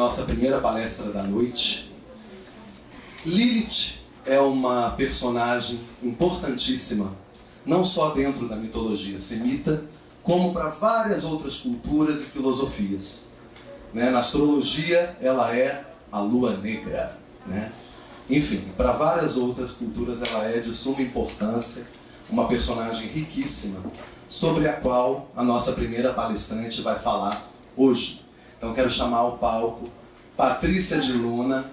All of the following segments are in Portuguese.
nossa primeira palestra da noite. Lilith é uma personagem importantíssima, não só dentro da mitologia semita, como para várias outras culturas e filosofias. Na astrologia, ela é a lua negra. Enfim, para várias outras culturas, ela é de suma importância, uma personagem riquíssima, sobre a qual a nossa primeira palestrante vai falar hoje. Então, quero chamar ao palco Patrícia de Luna,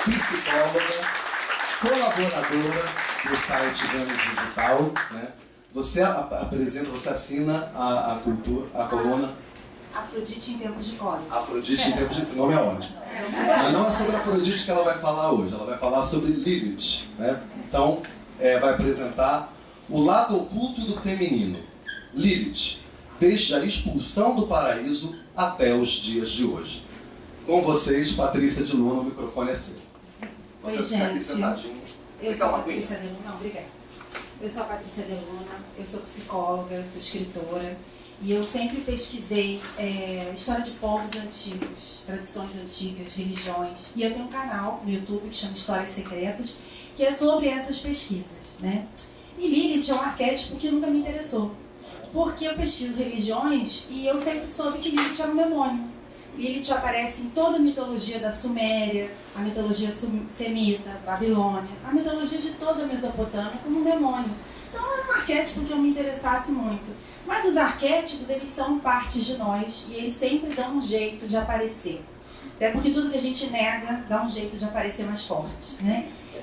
psicóloga, colaboradora do site Vênus Digital. Você apresenta, você assina a coluna Afrodite em Tempos de Cólera. Afrodite em Tempos de Cólera, o nome é ótimo. Mas não é sobre Afrodite que ela vai falar hoje, ela vai falar sobre Lilith. Então, vai apresentar o lado oculto do feminino. Lilith, desde a expulsão do paraíso até os dias de hoje. Com vocês, Patrícia de Luna, o microfone é seu. Oi, gente. Eu sou a Patrícia de Luna. Não, obrigada. Eu sou a Patrícia de Luna, eu sou psicóloga, eu sou escritora. E eu sempre pesquisei história de povos antigos, tradições antigas, religiões. E eu tenho um canal no YouTube que chama Histórias Secretas, que é sobre essas pesquisas. E Lilith é um arquétipo que nunca me interessou. Porque eu pesquiso religiões e eu sempre soube que Lilith era um demônio. Lilith aparece em toda a mitologia da Suméria, a mitologia semita, Babilônia, a mitologia de toda a Mesopotâmia como um demônio. Então não era um arquétipo que eu me interessasse muito. Mas os arquétipos, eles são partes de nós e eles sempre dão um jeito de aparecer. Até porque tudo que a gente nega dá um jeito de aparecer mais forte.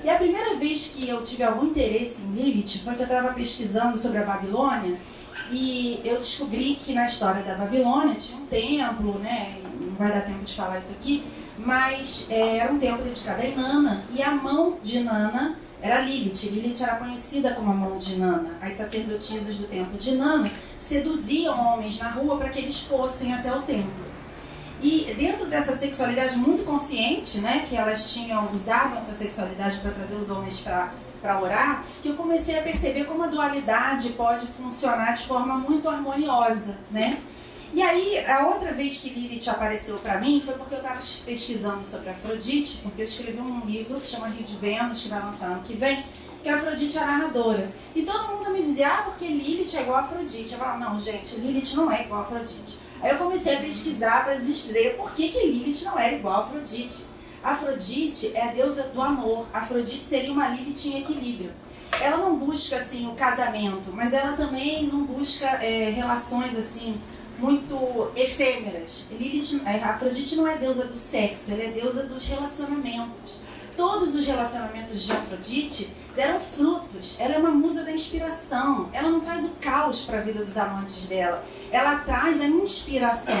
E a primeira vez que eu tive algum interesse em Lilith foi que eu estava pesquisando sobre a Babilônia e eu descobri que na história da Babilônia tinha um templo, não vai dar tempo de falar isso aqui, mas era um templo dedicado a Inanna e a mão de Inanna era Lilith. Lilith era conhecida como a mão de Inanna. As sacerdotisas do templo de Inanna seduziam homens na rua para que eles fossem até o templo. E dentro dessa sexualidade muito consciente, que elas usavam essa sexualidade para trazer os homens para orar, que eu comecei a perceber como a dualidade pode funcionar de forma muito harmoniosa. E aí, a outra vez que Lilith apareceu para mim foi porque eu estava pesquisando sobre Afrodite, porque eu escrevi um livro que chama Rio de Vênus, que vai lançar ano que vem, que a Afrodite é a narradora. E todo mundo me dizia, porque Lilith é igual a Afrodite. Eu falava, não, gente, Lilith não é igual a Afrodite. Aí eu comecei a pesquisar para dizer por que Lilith não era igual a Afrodite. Afrodite é a deusa do amor. Afrodite seria uma Lilith em equilíbrio. Ela não busca o casamento, mas ela também não busca relações muito efêmeras. Afrodite não é deusa do sexo, ela é deusa dos relacionamentos. Todos os relacionamentos de Afrodite deram frutos. Ela é uma musa da inspiração. Ela não traz o caos para a vida dos amantes dela. Ela traz a inspiração.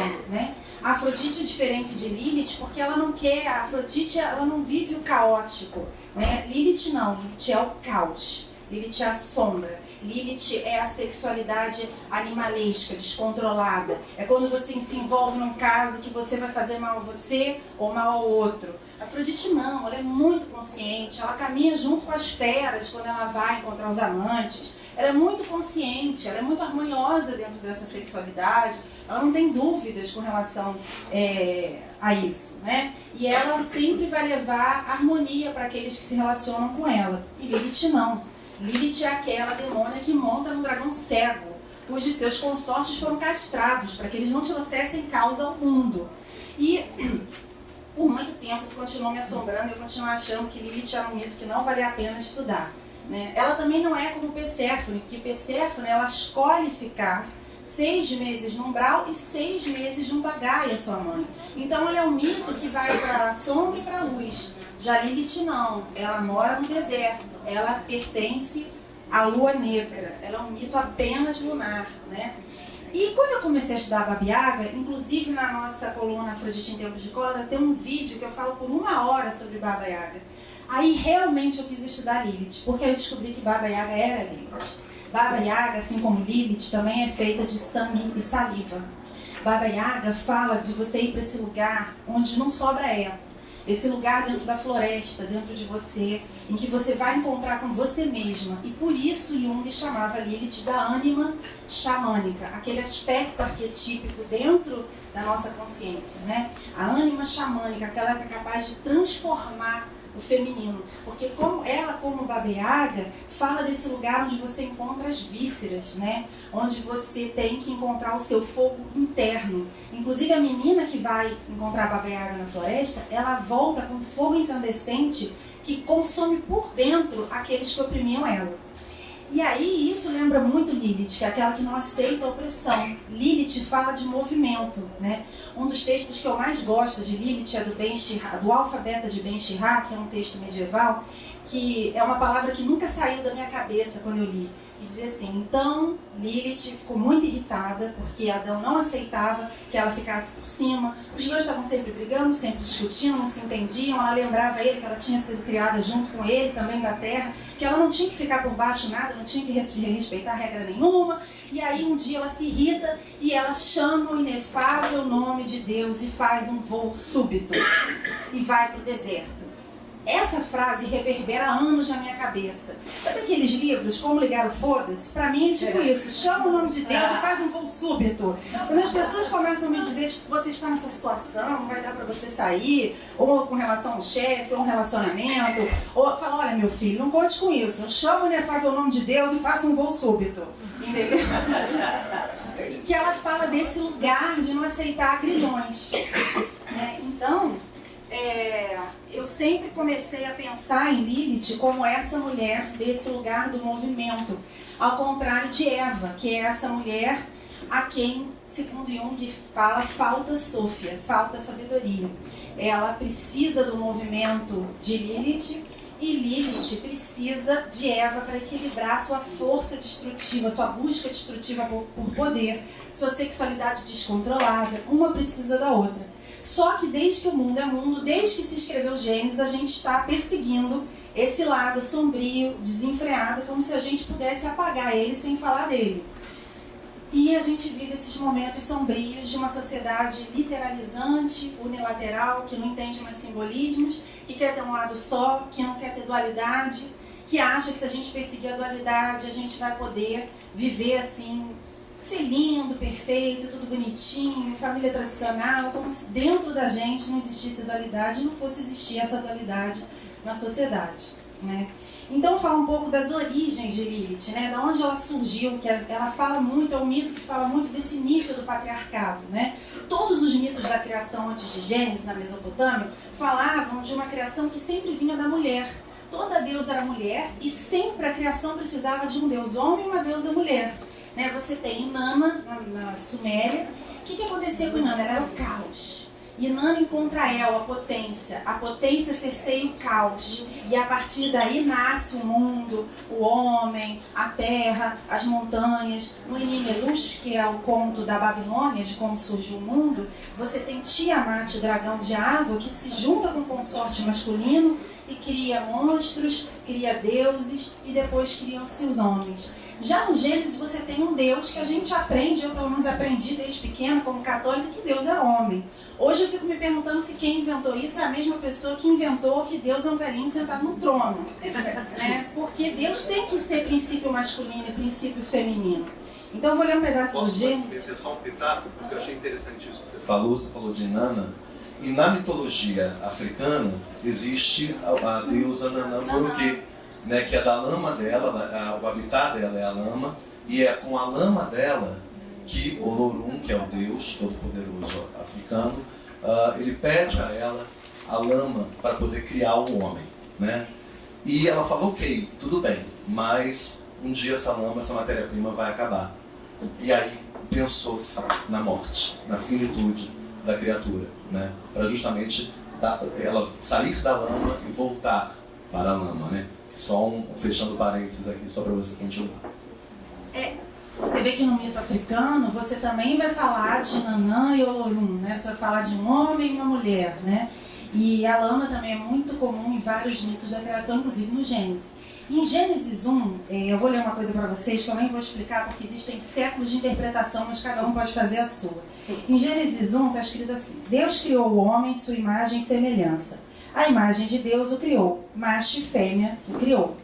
A Afrodite é diferente de Lilith porque ela não quer. A Afrodite ela não vive o caótico. Lilith não. Lilith é o caos. Lilith é a sombra. Lilith é a sexualidade animalesca, descontrolada. É quando você se envolve num caso que você vai fazer mal a você ou mal ao outro. A Afrodite não, ela é muito consciente, ela caminha junto com as feras quando ela vai encontrar os amantes. Ela é muito consciente, ela é muito harmoniosa dentro dessa sexualidade, ela não tem dúvidas com relação a isso. E ela sempre vai levar harmonia para aqueles que se relacionam com ela. E Lilith não. Lilith é aquela demônia que monta no dragão cego, cujos seus consortes foram castrados para que eles não trouxessem causa ao mundo. E por muito tempo isso continuou me assombrando e eu continuo achando que Lilith era um mito que não valia a pena estudar. Ela também não é como Perséfone, porque Perséfone ela escolhe ficar 6 meses no umbral e 6 meses junto a Gaia, sua mãe. Então ela é um mito que vai para a sombra e para a luz. Já Lilith não, ela mora no deserto, ela pertence à lua negra, ela é um mito apenas lunar. E quando eu comecei a estudar a Baba Yaga, inclusive na nossa coluna Afrodite em Tempos de Cólera, tem um vídeo que eu falo por 1 hora sobre Baba Yaga. Aí realmente eu quis estudar Lilith, porque aí eu descobri que Baba Yaga era Lilith. Baba Yaga, assim como Lilith, também é feita de sangue e saliva. Baba Yaga fala de você ir para esse lugar onde não sobra esse lugar dentro da floresta, dentro de você, em que você vai encontrar com você mesma. E por isso Jung chamava Lilith da ânima xamânica, aquele aspecto arquetípico dentro da nossa consciência, né? A ânima xamânica, aquela que é capaz de transformar o feminino, porque como Baba Yaga, fala desse lugar onde você encontra as vísceras, né? Onde você tem que encontrar o seu fogo interno. Inclusive a menina que vai encontrar a Baba Yaga na floresta, ela volta com fogo incandescente que consome por dentro aqueles que oprimiam ela. E aí isso lembra muito Lilith, que é aquela que não aceita a opressão. Lilith fala de movimento, né? Um dos textos que eu mais gosto de Lilith é do Alfabeta de Ben Shihar, que é um texto medieval, que é uma palavra que nunca saiu da minha cabeça quando eu li. Que dizia assim: então Lilith ficou muito irritada porque Adão não aceitava que ela ficasse por cima. Os dois estavam sempre brigando, sempre discutindo, não se entendiam. Ela lembrava ele que ela tinha sido criada junto com ele, também da terra, que ela não tinha que ficar por baixo nada, não tinha que respeitar regra nenhuma. E aí um dia ela se irrita e ela chama o inefável nome de Deus e faz um voo súbito e vai para o deserto. Essa frase reverbera anos na minha cabeça. Sabe aqueles livros, Como Ligar o Foda-se? Pra mim é tipo isso, chama o nome de Deus e faz um voo súbito. Quando as pessoas começam a me dizer que você está nessa situação, não vai dar pra você sair, ou com relação ao chefe, ou um relacionamento, ou fala: olha meu filho, não conte com isso, eu chamo o inefável nome de Deus e faço um voo súbito. Entendeu? Que ela fala desse lugar de não aceitar grilhões. Então, eu sempre comecei a pensar em Lilith como essa mulher desse lugar do movimento, ao contrário de Eva, que é essa mulher a quem, segundo Jung, falta Sofia, falta sabedoria. Ela precisa do movimento de Lilith e Lilith precisa de Eva para equilibrar sua força destrutiva, sua busca destrutiva por poder, sua sexualidade descontrolada. Uma precisa da outra. Só que desde que o mundo é mundo, desde que se escreveu Gênesis, a gente está perseguindo esse lado sombrio, desenfreado, como se a gente pudesse apagar ele sem falar dele. E a gente vive esses momentos sombrios de uma sociedade literalizante, unilateral, que não entende mais simbolismos, que quer ter um lado só, que não quer ter dualidade, que acha que se a gente perseguir a dualidade, a gente vai poder viver assim, ser lindo, perfeito, tudo bonitinho, família tradicional, como se dentro da gente não existisse dualidade e não fosse existir essa dualidade na sociedade, né? Então fala um pouco das origens de Lilith, né? Da onde ela surgiu, que ela fala muito, é um mito que fala muito desse início do patriarcado, né? Todos os mitos da criação antes de Gênesis, na Mesopotâmia, falavam de uma criação que sempre vinha da mulher. Toda deusa era mulher e sempre a criação precisava de um deus homem e uma deusa mulher. Você tem Inanna, na Suméria. O que acontecia com Inanna? Ela era o caos. Inanna encontra El, a potência cerceia o caos. E a partir daí nasce o mundo, o homem, a terra, as montanhas. No Inimelush, que é o conto da Babilônia, de como surgiu o mundo, você tem Tiamat, o dragão de água, que se junta com o consorte masculino e cria monstros, cria deuses e depois criam-se os homens. Já no Gênesis você tem um Deus que a gente aprende, eu pelo menos aprendi desde pequena como católica, que Deus é homem. Hoje eu fico me perguntando se quem inventou isso é a mesma pessoa que inventou que Deus é um velhinho sentado no trono. Porque Deus tem que ser princípio masculino e princípio feminino. Então eu vou ler um pedaço do Gênesis. Posso só um pitaco? Porque eu achei interessante isso que você Você falou de Inanna. E na mitologia africana existe a deusa Nanã Moroquê, né, que é da lama dela, o habitat dela é a lama, e é com a lama dela que Olorum, que é o deus todo-poderoso africano, ele pede a ela a lama para poder criar o homem, né? E ela fala: ok, tudo bem, mas um dia essa lama, essa matéria-prima vai acabar. E aí pensou-se na morte, na finitude da criatura, né? Para justamente ela sair da lama e voltar para a lama, né? Só fechando parênteses aqui, só para você continuar. Você vê que no mito africano você também vai falar de Nanã e Olorum, né? Você vai falar de um homem e uma mulher, né? E a lama também é muito comum em vários mitos da criação, inclusive no Gênesis. Em Gênesis 1, eu vou ler uma coisa para vocês que eu nem vou explicar porque existem séculos de interpretação, mas cada um pode fazer a sua. Em Gênesis 1 está escrito assim: Deus criou o homem em sua imagem e semelhança. A imagem de Deus o criou, macho e fêmea o criou.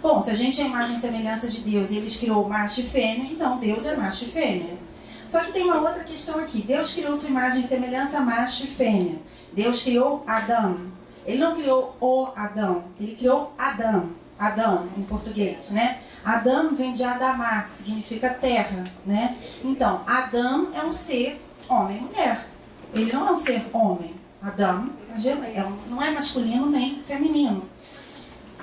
Bom, se a gente é a imagem e semelhança de Deus e Ele criou macho e fêmea, então Deus é macho e fêmea. Só que tem uma outra questão aqui. Deus criou sua imagem e semelhança macho e fêmea. Deus criou Adão. Ele não criou o Adão, Ele criou Adão. Adão, em português, né? Adão vem de Adamá, que significa terra, né? Então, Adão é um ser homem e mulher. Ele não é um ser homem. Adão não é masculino nem feminino.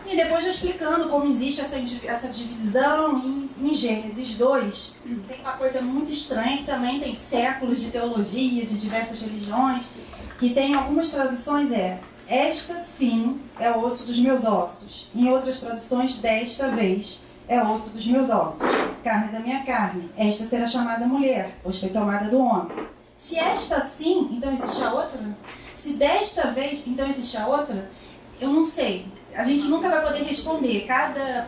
E depois explicando como existe essa divisão em Gênesis 2, tem uma coisa muito estranha que também tem séculos de teologia, de diversas religiões, que tem algumas traduções esta sim é o osso dos meus ossos. Em outras traduções, desta vez é o osso dos meus ossos. Carne da minha carne. Esta será chamada mulher, pois foi tomada do homem. Se esta sim, então existe a outra? Se desta vez, então existe a outra? Eu não sei. A gente nunca vai poder responder.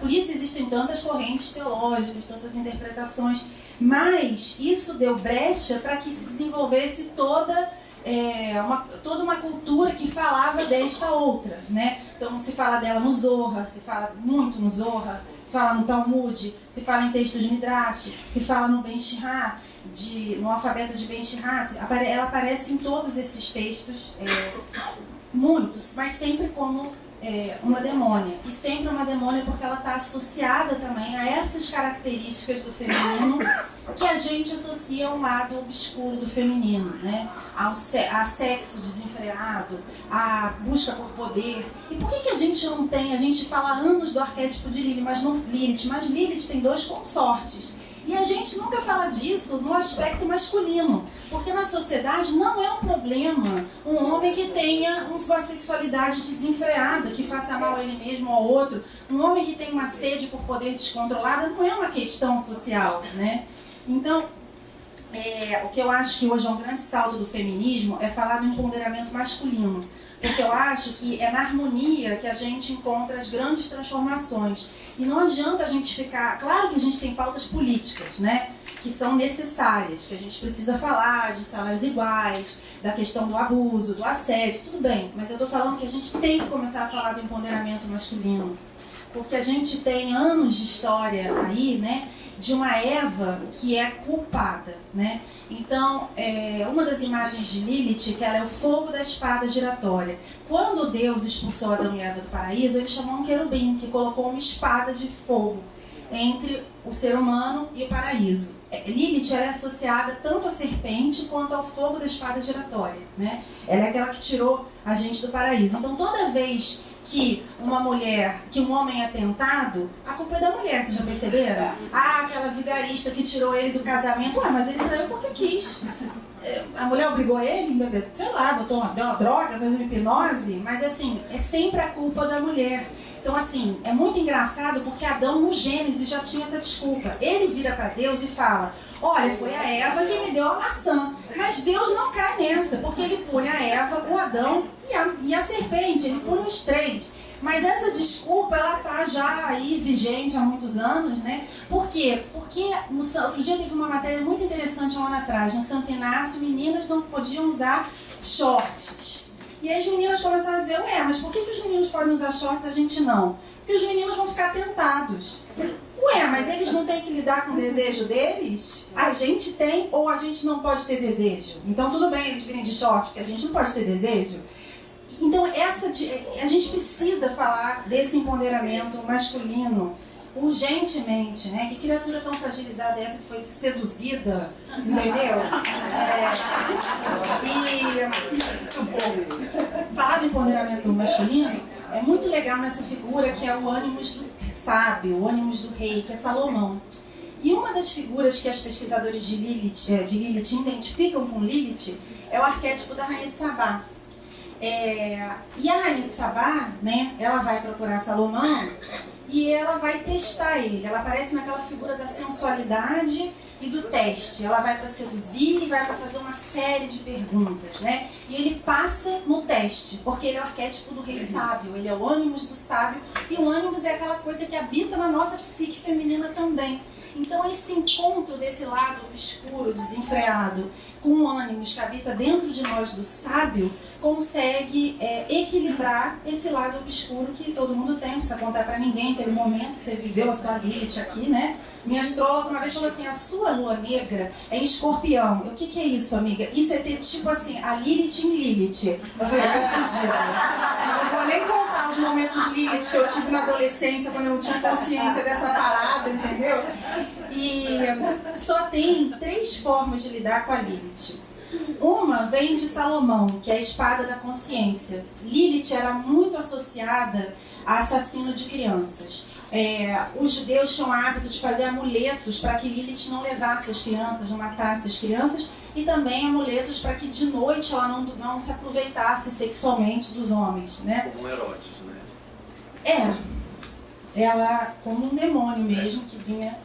Por isso existem tantas correntes teológicas, tantas interpretações. Mas isso deu brecha para que se desenvolvesse toda uma cultura que falava desta outra, né? Então se fala dela no Zohar, se fala muito no Zohar, se fala no Talmud, se fala em textos de Midrash, se fala no Ben Shihá, no alfabeto de Ben Shihá. Ela aparece em todos esses textos, muitos, mas sempre como uma demônia. E sempre uma demônia porque ela está associada também a essas características do feminino que a gente associa a um lado obscuro do feminino, né? A sexo desenfreado, a busca por poder. E por que a gente não tem? A gente fala anos do arquétipo de Lilith, mas Lilith tem 2 consortes. E a gente nunca fala disso no aspecto masculino, porque na sociedade não é um problema um homem que tenha uma sexualidade desenfreada, que faça mal a ele mesmo ou ao outro. Um homem que tem uma sede por poder descontrolada não é uma questão social, né? Então, o que eu acho que hoje é um grande salto do feminismo é falar do empoderamento masculino, porque eu acho que é na harmonia que a gente encontra as grandes transformações. E não adianta a gente ficar... Claro que a gente tem pautas políticas, né? Que são necessárias, que a gente precisa falar de salários iguais, da questão do abuso, do assédio, tudo bem. Mas eu estou falando que a gente tem que começar a falar do empoderamento masculino. Porque a gente tem anos de história aí, né? De uma Eva que é culpada, né? Então, uma das imagens de Lilith, que ela é o fogo da espada giratória. Quando Deus expulsou Adão e Eva do paraíso, ele chamou um querubim, que colocou uma espada de fogo entre o ser humano e o paraíso. Lilith ela é associada tanto à serpente quanto ao fogo da espada giratória, né? Ela é aquela que tirou a gente do paraíso. Então, toda vez que um homem é tentado, a culpa é da mulher, vocês já perceberam? Aquela vigarista que tirou ele do casamento, mas ele traiu porque quis. A mulher obrigou ele, sei lá, deu uma droga, fez uma hipnose, mas assim, é sempre a culpa da mulher. Então assim, é muito engraçado porque Adão no Gênesis já tinha essa desculpa. Ele vira para Deus e fala, olha, foi a Eva que me deu a maçã. Mas Deus não cai nessa, porque ele pune a Eva, o Adão e a serpente, ele pune os 3. Mas essa desculpa, ela tá já aí vigente há muitos anos, né? Por quê? Porque outro dia teve uma matéria muito interessante um ano atrás, no Santo Inácio, meninas não podiam usar shorts. E aí as meninas começaram a dizer, mas por que os meninos podem usar shorts e a gente não? Porque os meninos vão ficar tentados. Mas eles não têm que lidar com o desejo deles? A gente tem ou a gente não pode ter desejo? Então tudo bem eles virem de short, porque a gente não pode ter desejo? Então a gente precisa falar desse empoderamento masculino urgentemente, né? Que criatura tão fragilizada é essa que foi seduzida, entendeu? E falar do empoderamento masculino é muito legal nessa figura que é o ânimos do sábio, o ânimos do rei, que é Salomão. E uma das figuras que as pesquisadores de Lilith identificam com Lilith é o arquétipo da Rainha de Sabá. E a Rainha de Sabá, né, ela vai procurar Salomão e ela vai testar ele. Ela aparece naquela figura da sensualidade e do teste. Ela vai para seduzir e vai para fazer uma série de perguntas, né? E ele passa no teste, porque ele é o arquétipo do rei sábio, ele é o ânimos do sábio, e o ânimos é aquela coisa que habita na nossa psique feminina também. Então esse encontro desse lado obscuro, desenfreado, com o ânimos que habita dentro de nós do sábio, consegue equilibrar esse lado obscuro que todo mundo tem, não precisa contar pra ninguém, teve um momento que você viveu a sua Lilith aqui, né? Minha astróloga uma vez falou assim, a sua lua negra é em Escorpião. O que é isso, amiga? Isso é ter tipo assim, a Lilith em Lilith. Eu falei, não vou nem contar os momentos Lilith que eu tive na adolescência, quando eu não tinha consciência dessa parada, entendeu? E só tem 3 formas de lidar com a Lilith. Uma vem de Salomão, que é a espada da consciência. Lilith era muito associada a assassino de crianças. Os judeus tinham o hábito de fazer amuletos para que Lilith não levasse as crianças, não matasse as crianças, e também amuletos para que de noite ela não se aproveitasse sexualmente dos homens, né? Como Herodes, né? Ela como um demônio mesmo que vinha.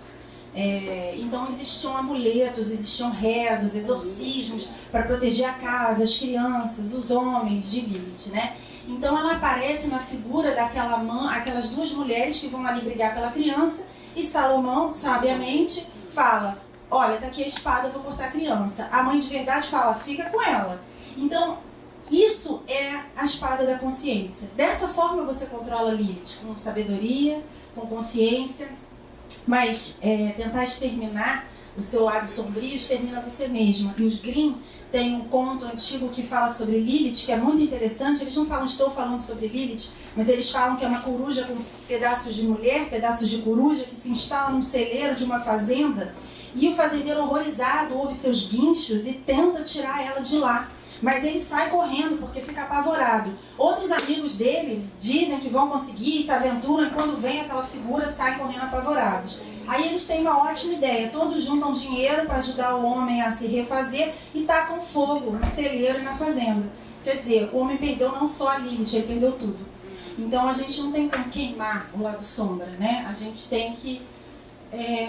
Então existiam amuletos, existiam rezos, exorcismos para proteger a casa, as crianças, os homens de Lilith, né? Então ela aparece na figura aquelas 2 mulheres que vão ali brigar pela criança, e Salomão, sabiamente, fala, olha, tá aqui a espada, eu vou cortar a criança. A mãe de verdade fala, fica com ela. Então, isso é a espada da consciência. Dessa forma você controla Lilith, com sabedoria, com consciência, mas tentar exterminar o seu lado sombrio extermina você mesma. E os Grimm têm um conto antigo que fala sobre Lilith, que é muito interessante. Eles não falam, estou falando sobre Lilith, mas eles falam que é uma coruja com pedaços de mulher, pedaços de coruja, que se instala num celeiro de uma fazenda, e o fazendeiro horrorizado ouve seus guinchos e tenta tirar ela de lá. Mas ele sai correndo porque fica apavorado. Outros amigos dele dizem que vão conseguir, se aventuram, e quando vem aquela figura, saem correndo apavorados. Aí eles têm uma ótima ideia, todos juntam dinheiro para ajudar o homem a se refazer e tacam fogo no celeiro e na fazenda. Quer dizer, o homem perdeu não só a Lilith, ele perdeu tudo. Então a gente não tem como queimar o lado sombra, né? A gente tem que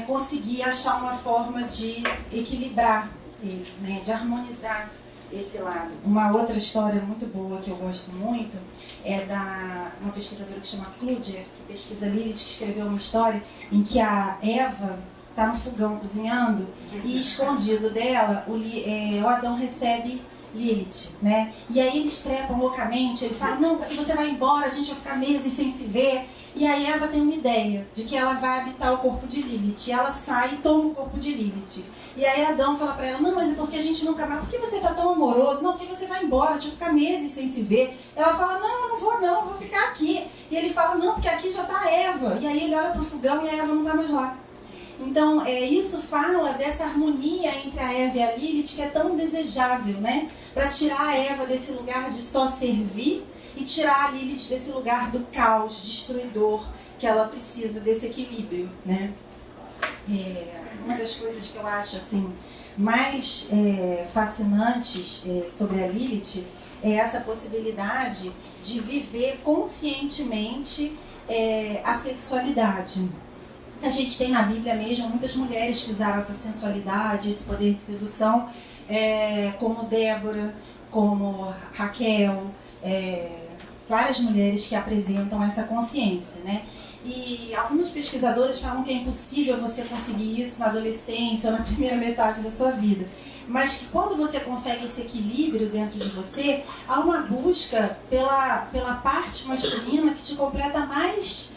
conseguir achar uma forma de equilibrar ele, né? De harmonizar esse lado. Uma outra história muito boa que eu gosto muito é da uma pesquisadora que chama Kluger, que pesquisa Lilith, que escreveu uma história em que a Eva está no fogão cozinhando e escondido dela o Adão recebe Lilith, né? E aí eles trepam loucamente, ele fala, não, porque você vai embora, a gente vai ficar meses sem se ver. E aí Eva tem uma ideia de que ela vai habitar o corpo de Lilith. E ela sai e toma o corpo de Lilith. E aí Adão fala pra ela, não, mas é porque a gente nunca mais... Por que você tá tão amoroso? Não, porque você vai embora, a gente vai ficar meses sem se ver. Ela fala, não, eu não vou não, vou ficar aqui. E ele fala, não, porque aqui já tá a Eva. E aí ele olha pro fogão e a Eva não tá mais lá. Então, isso fala dessa harmonia entre a Eva e a Lilith, que é tão desejável, né? Para tirar a Eva desse lugar de só servir e tirar a Lilith desse lugar do caos destruidor, que ela precisa desse equilíbrio, né? Uma das coisas que eu acho assim, mais fascinantes sobre a Lilith é essa possibilidade de viver conscientemente a sexualidade. A gente tem na Bíblia mesmo muitas mulheres que usaram essa sensualidade, esse poder de sedução, como Débora, como Raquel, várias mulheres que apresentam essa consciência, né? E alguns pesquisadores falam que é impossível você conseguir isso na adolescência ou na primeira metade da sua vida. Mas que quando você consegue esse equilíbrio dentro de você, há uma busca pela parte masculina que te completa mais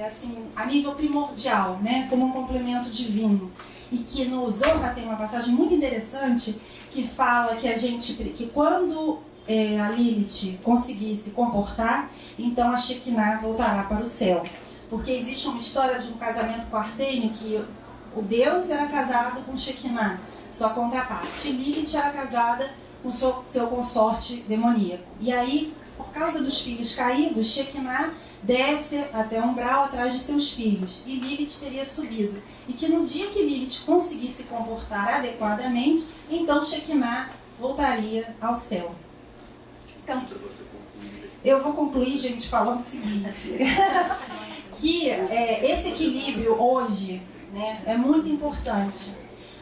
assim, a nível primordial, né? Como um complemento divino. E que no Zohar tem uma passagem muito interessante que fala que quando a Lilith conseguir se comportar, então a Shekinah voltará para o céu. Porque existe uma história de um casamento quartênio que o Deus era casado com Shekinah, sua contraparte. E Lilith era casada com seu consorte demoníaco. E aí, por causa dos filhos caídos, Shekinah desce até o umbral atrás de seus filhos. E Lilith teria subido. E que no dia que Lilith conseguisse se comportar adequadamente, então Shekinah voltaria ao céu. Então, eu vou concluir, gente, falando o seguinte, que esse equilíbrio hoje, né, é muito importante,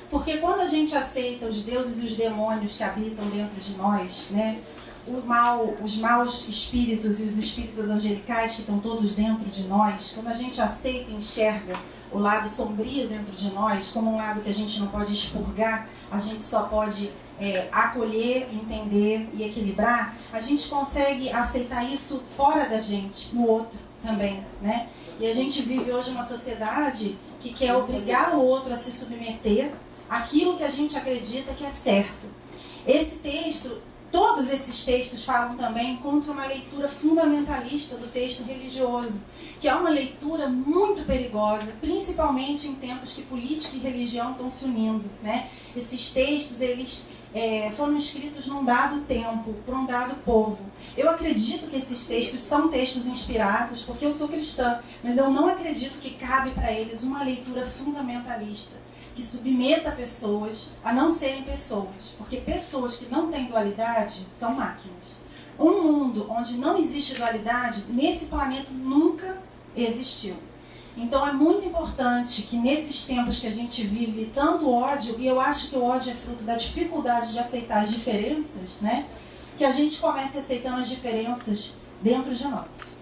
porque quando a gente aceita os deuses e os demônios que habitam dentro de nós, né, os maus espíritos e os espíritos angelicais que estão todos dentro de nós, quando a gente aceita e enxerga o lado sombrio dentro de nós como um lado que a gente não pode expurgar, a gente só pode acolher, entender e equilibrar, a gente consegue aceitar isso fora da gente, no outro também, né? E a gente vive hoje uma sociedade que quer obrigar o outro a se submeter àquilo que a gente acredita que é certo. Esse texto, todos esses textos falam também contra uma leitura fundamentalista do texto religioso, que é uma leitura muito perigosa, principalmente em tempos que política e religião estão se unindo, né? Esses textos, eles foram escritos num dado tempo, para um dado povo. Eu acredito que esses textos são textos inspirados, porque eu sou cristã, mas eu não acredito que cabe para eles uma leitura fundamentalista, que submeta pessoas a não serem pessoas, porque pessoas que não têm dualidade são máquinas. Um mundo onde não existe dualidade, nesse planeta nunca existiu. Então é muito importante que nesses tempos que a gente vive tanto ódio, e eu acho que o ódio é fruto da dificuldade de aceitar as diferenças, né? Que a gente comece aceitando as diferenças dentro de nós.